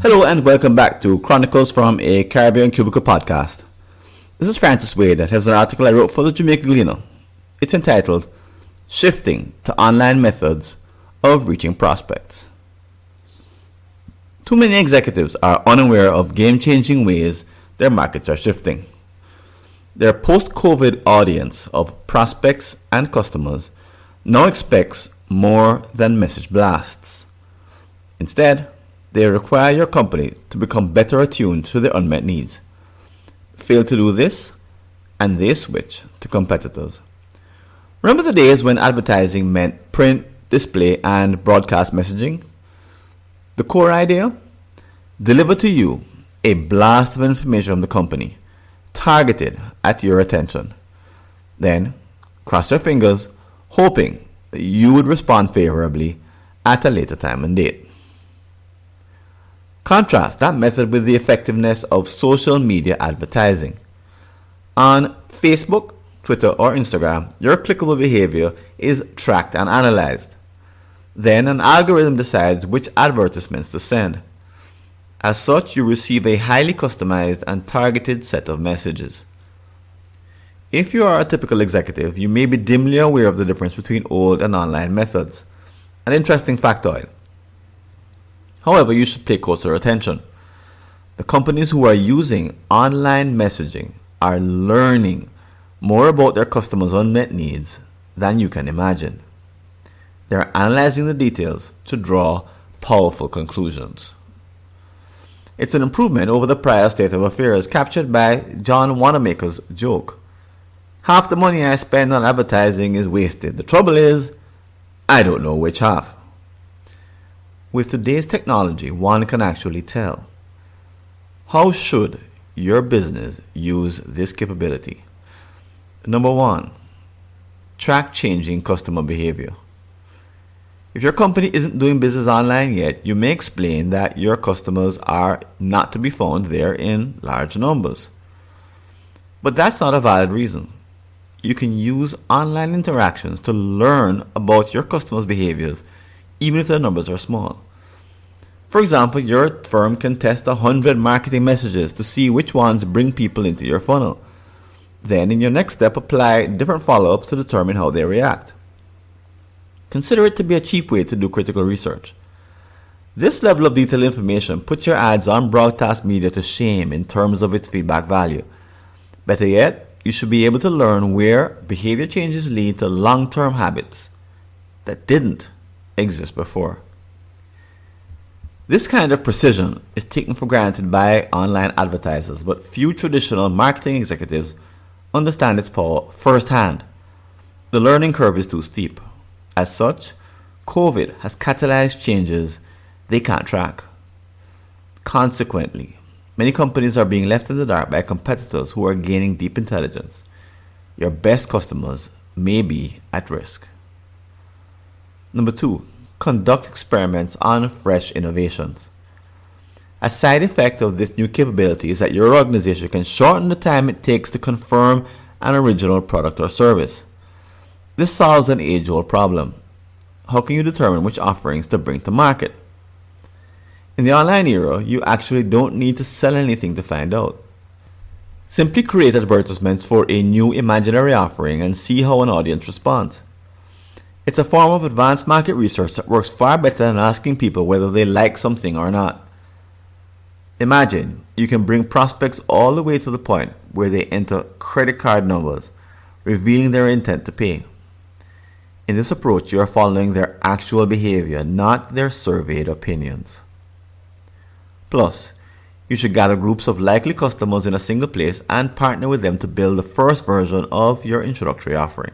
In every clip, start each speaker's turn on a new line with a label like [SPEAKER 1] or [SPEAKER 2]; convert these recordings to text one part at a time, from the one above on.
[SPEAKER 1] Hello and welcome back to Chronicles from a Caribbean Cubicle podcast. This is Francis Wade that has an article I wrote for the Jamaica Gleaner. It's entitled, Shifting to Online Methods of Reaching Prospects. Too many executives are unaware of game-changing ways their markets are shifting. Their post-COVID audience of prospects and customers now expects more than message blasts. Instead, they require your company to become better attuned to their unmet needs. Fail to do this, and they switch to competitors. Remember the days when advertising meant print, display, and broadcast messaging? The core idea? Deliver to you a blast of information from the company, targeted at your attention. Then, cross your fingers, hoping that you would respond favorably at a later time and date. Contrast that method with the effectiveness of social media advertising. On Facebook, Twitter, or Instagram, your clickable behavior is tracked and analyzed. Then an algorithm decides which advertisements to send. As such, you receive a highly customized and targeted set of messages. If you are a typical executive, you may be dimly aware of the difference between old and online methods. An interesting factoid. However, you should pay closer attention. The companies who are using online messaging are learning more about their customers' unmet needs than you can imagine. They are analyzing the details to draw powerful conclusions. It's an improvement over the prior state of affairs captured by John Wanamaker's joke. Half the money I spend on advertising is wasted. The trouble is, I don't know which half. With today's technology, one can actually tell. How should your business use this capability? Number 1, track changing customer behavior. If your company isn't doing business online yet, you may explain that your customers are not to be found there in large numbers. But that's not a valid reason. You can use online interactions to learn about your customers' behaviors even if the numbers are small. For example, your firm can test 100 marketing messages to see which ones bring people into your funnel. Then, in your next step, apply different follow-ups to determine how they react. Consider it to be a cheap way to do critical research. This level of detailed information puts your ads on broadcast media to shame in terms of its feedback value. Better yet, you should be able to learn where behavior changes lead to long-term habits that didn't exist before. This kind of precision is taken for granted by online advertisers, but few traditional marketing executives understand its power firsthand. The learning curve is too steep. As such, COVID has catalyzed changes they can't track. Consequently, many companies are being left in the dark by competitors who are gaining deep intelligence. Your best customers may be at risk. Number 2, conduct experiments on fresh innovations. A side effect of this new capability is that your organization can shorten the time it takes to confirm an original product or service. This solves an age-old problem. How can you determine which offerings to bring to market? In the online era, you actually don't need to sell anything to find out. Simply create advertisements for a new imaginary offering and see how an audience responds. It's a form of advanced market research that works far better than asking people whether they like something or not. Imagine you can bring prospects all the way to the point where they enter credit card numbers, revealing their intent to pay. In this approach, you are following their actual behavior, not their surveyed opinions. Plus, you should gather groups of likely customers in a single place and partner with them to build the first version of your introductory offering.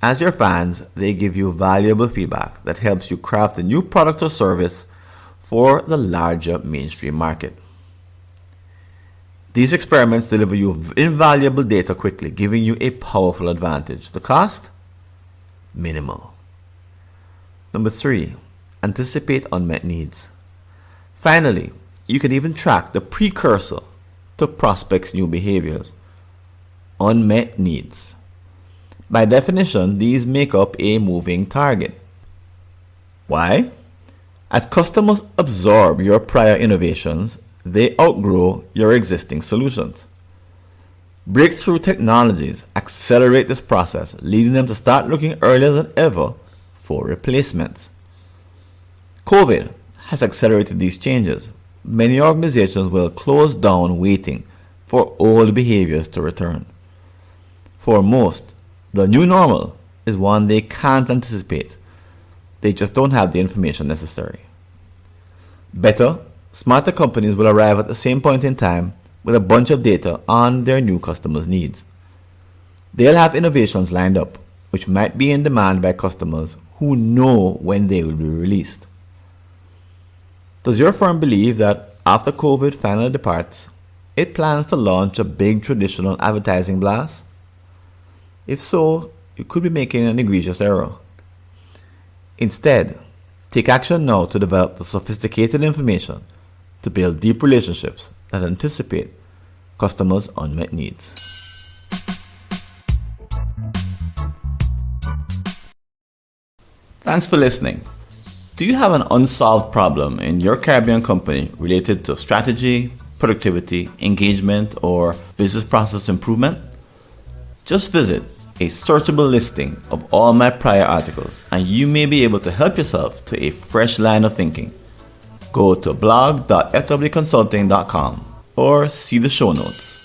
[SPEAKER 1] As your fans, they give you valuable feedback that helps you craft a new product or service for the larger mainstream market. These experiments deliver you invaluable data quickly, giving you a powerful advantage. The cost? Minimal. Number 3, anticipate unmet needs. Finally, you can even track the precursor to prospects' new behaviors. Unmet needs. By definition, these make up a moving target. Why? As customers absorb your prior innovations, they outgrow your existing solutions. Breakthrough technologies accelerate this process, leading them to start looking earlier than ever for replacements. COVID has accelerated these changes. Many organizations will close down waiting for old behaviors to return. For most, the new normal is one they can't anticipate. They just don't have the information necessary. Better, smarter companies will arrive at the same point in time with a bunch of data on their new customers' needs. They'll have innovations lined up, which might be in demand by customers who know when they will be released. Does your firm believe that after COVID finally departs, it plans to launch a big traditional advertising blast? If so, you could be making an egregious error. Instead, take action now to develop the sophisticated information to build deep relationships that anticipate customers' unmet needs. Thanks for listening. Do you have an unsolved problem in your Caribbean company related to strategy, productivity, engagement, or business process improvement? Just visit a searchable listing of all my prior articles and you may be able to help yourself to a fresh line of thinking. Go to blog.fwconsulting.com or see the show notes.